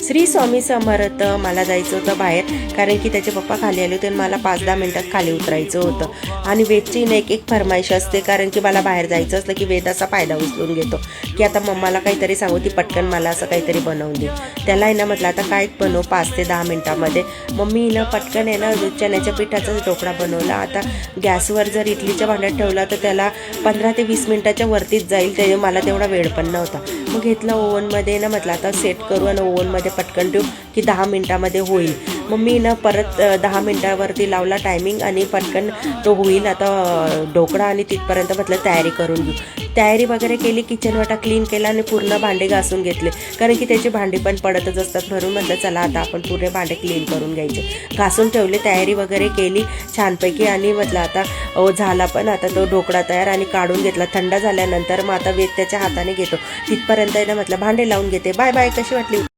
श्री स्वामी समर्थ. मला जायचं होतं बाहेर, कारण की त्याचे पप्पा खाली आले होते आणि मला 5-10 मिनिटात खाली उतरायचं होतं. आणि वेदची एक एक फरमाईश असते, कारण की मला बाहेर जायचं असलं की वेद असा फायदा उचलून घेतो की आता मम्माला काहीतरी सांगू, ती पटकन मला असं काहीतरी बनवून दे. त्याला आहे ना म्हटलं आता काय बनवू 5 ते 10 मिनिटामध्ये. मम्मी ना पटकन आहे ना चण्याच्या पिठाचाच ढोकळा बनवला. आता गॅसवर जर इडलीच्या भांड्यात ठेवला तर त्याला 15 ते 20 मिनिटाच्या वरतीच जाईल, ते मला तेवढा वेळ पण नव्हता. मग घेतलं ओव्हनमध्ये ना, म्हटलं आता सेट करू आणि ओव्हनमध्ये पटकन ठेवू की 10 मिनिटामध्ये होईल. मग मी ना परत 10 मिनिटावरती लावला टायमिंग आणि पटकन तो होईल आता ढोकळा. आणि तिथपर्यंत म्हटलं तयारी करून घेऊ. तयारी वगैरे केली, किचन वाटा क्लीन केला आणि पूर्ण भांडे घासून घेतले, कारण की त्याची भांडी पण पडतच असतात. म्हणून म्हटलं चला आता आपण पूर्ण भांडे क्लीन करून घ्यायचे. घासून ठेवले, तयारी वगैरे केली छानपैकी. आणि म्हटलं आता झाला पण आता तो ढोकळा तयार आणि काढून घेतला. थंड झाल्यानंतर मग आता वेद त्याच्या हाताने घेतो. तिथपर्यंत आहे ना म्हटलं भांडे लावून घेते. Bye bye. कशी वाटली?